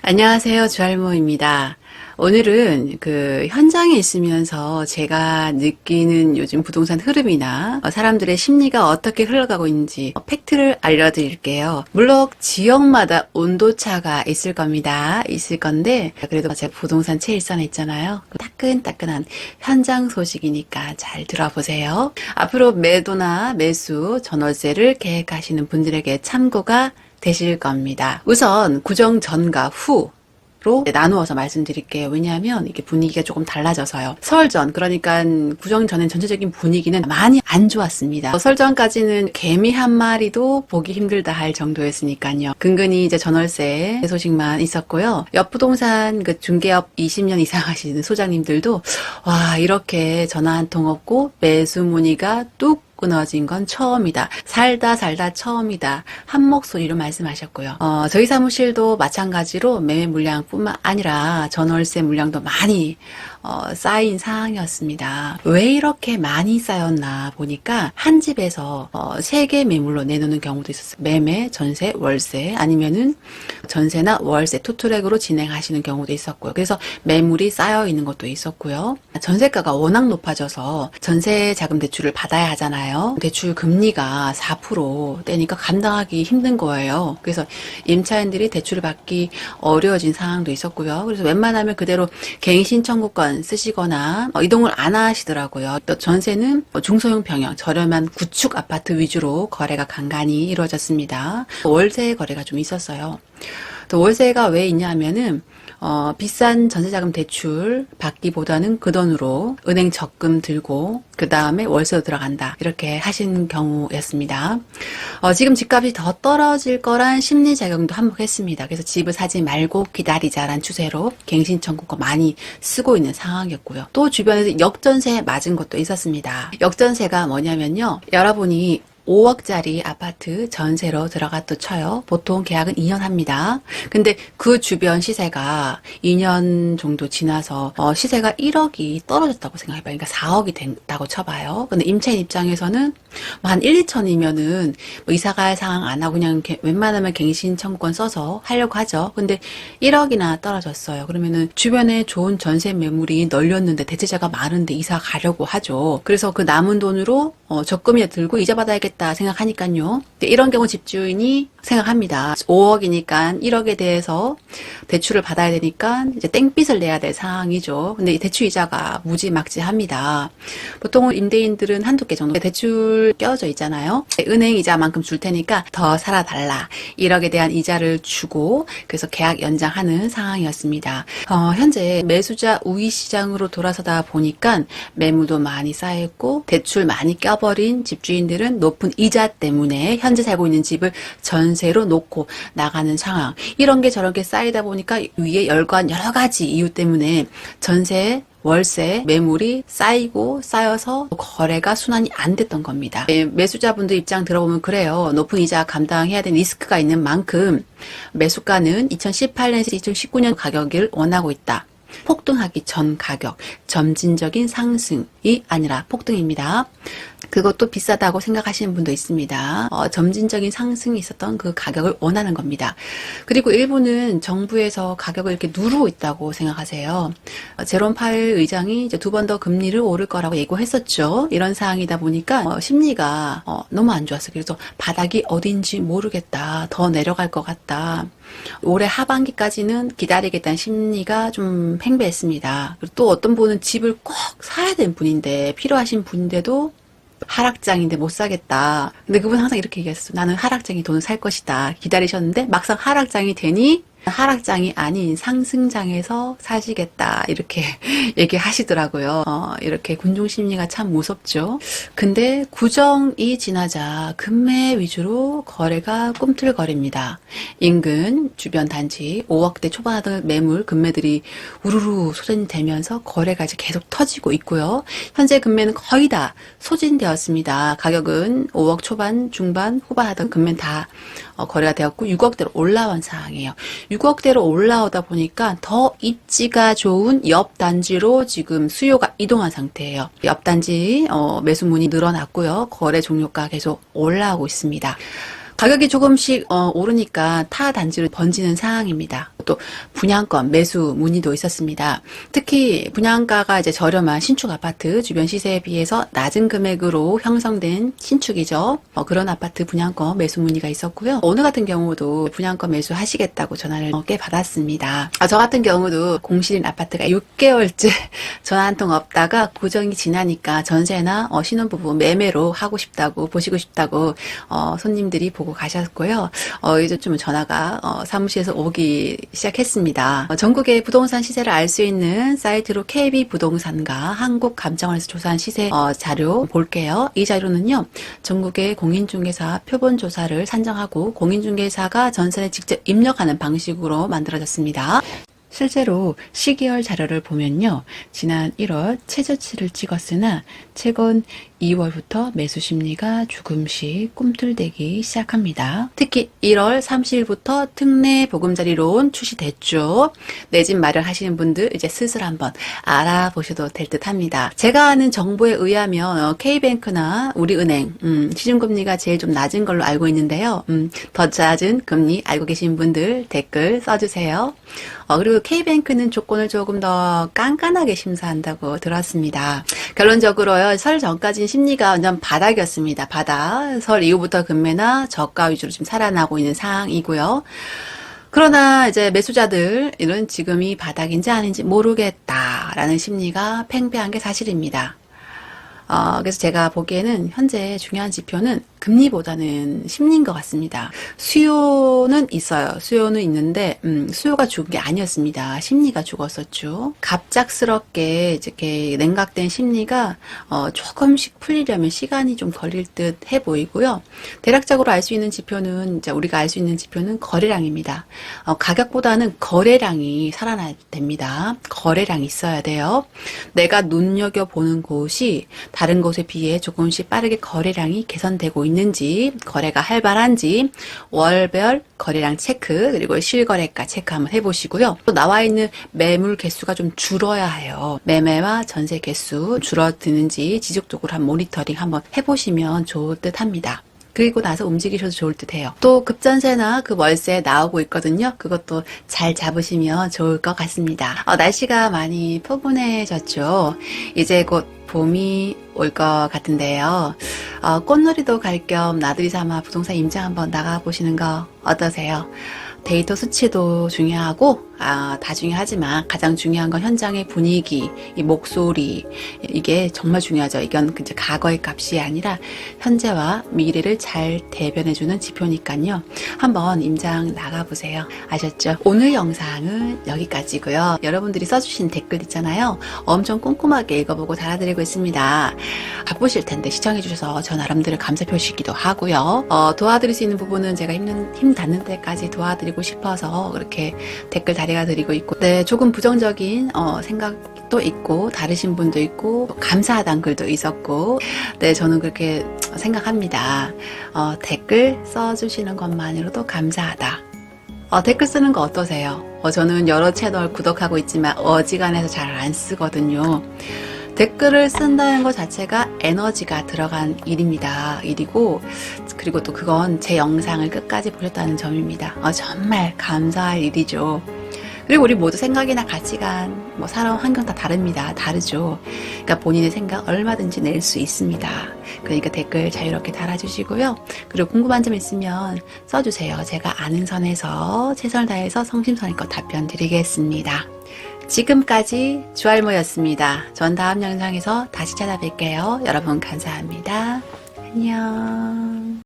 안녕하세요. 주할모입니다. 오늘은 그 현장에 있으면서 제가 느끼는 요즘 부동산 흐름이나 사람들의 심리가 어떻게 흘러가고 있는지 팩트를 알려드릴게요. 물론 지역마다 온도차가 있을 겁니다. 있을 건데 그래도 제가 부동산 최일선에 있잖아요. 따끈따끈한 현장 소식이니까 잘 들어보세요. 앞으로 매도나 매수, 전월세를 계획하시는 분들에게 참고가 되실 겁니다. 우선 구정 전과 후로 나누어서 말씀드릴게요. 왜냐하면 이게 분위기가 조금 달라져서요. 설 전, 그러니까 구정 전엔 전체적인 분위기는 많이 안 좋았습니다. 설 전까지는 개미 한 마리도 보기 힘들다 할 정도였으니까요. 근근히 이제 전월세 소식만 있었고요. 옆부동산 그 중개업 20년 이상 하시는 소장님들도 와, 이렇게 전화 한 통 없고 매수 문의가 뚝 끊어진 건 처음이다. 살다 처음이다. 한 목소리로 말씀하셨고요. 저희 사무실도 마찬가지로 매매 물량뿐만 아니라 전월세 물량도 많이 쌓인 상황이었습니다. 왜 이렇게 많이 쌓였나 보니까 한 집에서 3개 매물로 내놓는 경우도 있었어요. 매매, 전세, 월세 아니면은 전세나 월세 투트랙으로 진행하시는 경우도 있었고요. 그래서 매물이 쌓여 있는 것도 있었고요. 전세가가 워낙 높아져서 전세 자금 대출을 받아야 하잖아요. 대출 금리가 4%대니까 감당하기 힘든 거예요. 그래서 임차인들이 대출을 받기 어려워진 상황도 있었고요. 그래서 웬만하면 그대로 갱신 청구권 쓰시거나 이동을 안 하시더라고요. 또 전세는 중소형 평형, 저렴한 구축 아파트 위주로 거래가 간간히 이루어졌습니다. 월세 거래가 좀 있었어요. 또 월세가 왜 있냐 하면은 비싼 전세자금 대출 받기보다는 그 돈으로 은행 적금 들고 그 다음에 월세로 들어간다 이렇게 하신 경우였습니다. 지금 집값이 더 떨어질 거란 심리작용도 한몫했습니다. 그래서 집을 사지 말고 기다리자란 추세로 갱신 청구권 많이 쓰고 있는 상황이었고요. 또 주변에서 역전세 맞은 것도 있었습니다. 역전세가 뭐냐면요, 여러분이 5억짜리 아파트 전세로 들어갔다 쳐요. 보통 계약은 2년 합니다. 근데 그 주변 시세가 2년 정도 지나서 시세가 1억이 떨어졌다고 생각해봐요. 그러니까 4억이 된다고 쳐봐요. 근데 임차인 입장에서는 뭐 한 1, 2천이면은 뭐 이사갈 상황 안 하고 그냥 웬만하면 갱신 청구권 써서 하려고 하죠. 근데 1억이나 떨어졌어요. 그러면은 주변에 좋은 전세 매물이 널렸는데 대체자가 많은데 이사 가려고 하죠. 그래서 그 남은 돈으로 적금이나 들고 이자 받아야겠다 생각하니까요. 이런 경우 집주인이 생각합니다. 5억이니까 1억에 대해서 대출을 받아야 되니까 이제 땡빚을 내야 될 상황이죠. 근데 이 대출 이자가 무지막지합니다. 보통 임대인들은 한두 개 정도 대출 껴져 있잖아요. 은행 이자만큼 줄 테니까 더 살아달라. 1억에 대한 이자를 주고 그래서 계약 연장하는 상황이었습니다. 현재 매수자 우위 시장으로 돌아서다 보니까 매물도 많이 쌓여있고 대출 많이 껴버린 집주인들은 높은 이자 때문에 현재 살고 있는 집을 전세로 놓고 나가는 상황. 이런 게 저런 게 쌓이다 보니까 위에 열관 여러 가지 이유 때문에 전세, 월세, 매물이 쌓이고 쌓여서 거래가 순환이 안 됐던 겁니다. 매수자분들 입장 들어보면 그래요. 높은 이자 감당해야 되는 리스크가 있는 만큼 매수가는 2018년에서 2019년 가격을 원하고 있다. 폭등하기 전 가격, 점진적인 상승이 아니라 폭등입니다. 그것도 비싸다고 생각하시는 분도 있습니다. 점진적인 상승이 있었던 그 가격을 원하는 겁니다. 그리고 일부는 정부에서 가격을 이렇게 누르고 있다고 생각하세요. 제롬 파웰 의장이 이제 2번 더 금리를 오를 거라고 예고했었죠. 이런 상황이다 보니까 심리가 너무 안 좋았어요. 그래서 바닥이 어딘지 모르겠다. 더 내려갈 것 같다. 올해 하반기까지는 기다리겠다는 심리가 좀 팽배했습니다. 그리고 또 어떤 분은 집을 꼭 사야 되는 분인데, 필요하신 분인데도 하락장인데 못 사겠다. 근데 그분 항상 이렇게 얘기했어. 나는 하락장이 돈을 살 것이다. 기다리셨는데 막상 하락장이 되니 하락장이 아닌 상승장에서 사시겠다 이렇게 얘기하시더라고요. 이렇게 군중 심리가 참 무섭죠. 근데 구정이 지나자 금매 위주로 거래가 꿈틀거립니다. 인근 주변 단지 5억대 초반 하던 매물 금매들이 우르르 소진되면서 거래가 이제 계속 터지고 있고요. 현재 금매는 거의 다 소진되었습니다. 가격은 5억 초반, 중반, 후반 하던 금매는 다 거래가 되었고 6억대로 올라온 상황이에요. 6억대로 올라오다 보니까 더 입지가 좋은 옆 단지로 지금 수요가 이동한 상태예요. 옆 단지 매수 문이 늘어났고요. 거래 종료가 계속 올라오고 있습니다. 가격이 조금씩 오르니까 타 단지로 번지는 상황입니다. 또 분양권 매수 문의도 있었습니다. 특히 분양가가 이제 저렴한 신축 아파트 주변 시세에 비해서 낮은 금액으로 형성된 신축이죠. 그런 아파트 분양권 매수 문의가 있었고요. 오늘 같은 경우도 분양권 매수하시겠다고 전화를 꽤 받았습니다. 저 같은 경우도 공실인 아파트가 6개월째 전화 한 통 없다가 고정이 지나니까 전세나 신혼부부 매매로 하고 싶다고 보시고 싶다고 손님들이 보고 가셨고요. 이제 좀 전화가 사무실에서 오기 시작했습니다. 전국의 부동산 시세를 알 수 있는 사이트로 KB부동산과 한국감정원에서 조사한 시세 자료 볼게요. 이 자료는요, 전국의 공인중개사 표본조사를 산정하고 공인중개사가 전세를 직접 입력하는 방식으로 만들어졌습니다. 실제로 시계열 자료를 보면요, 지난 1월 최저치를 찍었으나 최근 2월부터 매수 심리가 조금씩 꿈틀대기 시작합니다. 특히 1월 30일부터 특례 보금자리론 출시됐죠. 내 집 마련하시는 분들 이제 슬슬 한번 알아보셔도 될 듯 합니다. 제가 아는 정보에 의하면 K뱅크나 우리은행 시중금리가 제일 좀 낮은 걸로 알고 있는데요. 더 낮은 금리 알고 계신 분들 댓글 써주세요. 그리고 K뱅크는 조건을 조금 더 깐깐하게 심사한다고 들었습니다. 결론적으로요, 설 전까지는 심리가 완전 바닥이었습니다. 바닥. 설 이후부터 금매나 저가 위주로 지금 살아나고 있는 상황이고요. 그러나 이제 매수자들은 지금이 바닥인지 아닌지 모르겠다라는 심리가 팽배한 게 사실입니다. 그래서 제가 보기에는 현재 중요한 지표는 금리보다는 심리인 것 같습니다. 수요는 있어요. 수요는 있는데 수요가 죽은 게 아니었습니다. 심리가 죽었었죠. 갑작스럽게 이렇게 냉각된 심리가 조금씩 풀리려면 시간이 좀 걸릴 듯 해 보이고요. 대략적으로 알 수 있는 지표는, 이제 우리가 알 수 있는 지표는 거래량입니다. 가격보다는 거래량이 살아나야 됩니다. 거래량이 있어야 돼요. 내가 눈여겨보는 곳이 다른 곳에 비해 조금씩 빠르게 거래량이 개선되고 있는지, 거래가 활발한지 월별 거래량 체크, 그리고 실거래가 체크 한번 해보시고요. 또 나와 있는 매물 개수가 좀 줄어야 해요. 매매와 전세 개수 줄어드는지 지속적으로 한 모니터링 한번 해보시면 좋을 듯 합니다. 그리고 나서 움직이셔도 좋을 듯 해요. 또 급전세나 그 월세 나오고 있거든요. 그것도 잘 잡으시면 좋을 것 같습니다. 날씨가 많이 포근해졌죠. 이제 곧 봄이 올 것 같은데요. 꽃놀이도 갈 겸 나들이 삼아 부동산 임장 한번 나가보시는 거 어떠세요? 데이터 수치도 중요하고 다 중요하지만 가장 중요한 건 현장의 분위기, 이 목소리, 이게 정말 중요하죠. 이건 이제 과거의 값이 아니라 현재와 미래를 잘 대변해주는 지표니까요. 한번 임장 나가보세요. 아셨죠? 오늘 영상은 여기까지고요. 여러분들이 써주신 댓글 있잖아요. 엄청 꼼꼼하게 읽어보고 달아드리고 있습니다. 바쁘실 텐데 시청해주셔서 저 나름대로 감사 표시기도 하고요. 도와드릴 수 있는 부분은 제가 힘 닿는 데까지 도와드리고 싶어서 그렇게 댓글 다리가 드리고 있고, 네, 조금 부정적인 생각도 있고 다르신 분도 있고 감사하다는 글도 있었고, 네, 저는 그렇게 생각합니다. 댓글 써주시는 것만으로도 감사하다. 댓글 쓰는 거 어떠세요? 저는 여러 채널 구독하고 있지만 어지간해서 잘 안 쓰거든요. 댓글을 쓴다는 것 자체가 에너지가 들어간 일이고, 그리고 또 그건 제 영상을 끝까지 보셨다는 점입니다. 정말 감사할 일이죠. 그리고 우리 모두 생각이나 가치관, 살아온 환경 다 다릅니다. 다르죠. 그러니까 본인의 생각 얼마든지 낼 수 있습니다. 그러니까 댓글 자유롭게 달아주시고요. 그리고 궁금한 점 있으면 써주세요. 제가 아는 선에서 최선을 다해서 성심성의껏 답변 드리겠습니다. 지금까지 주알모였습니다. 전 다음 영상에서 다시 찾아뵐게요. 여러분 감사합니다. 안녕.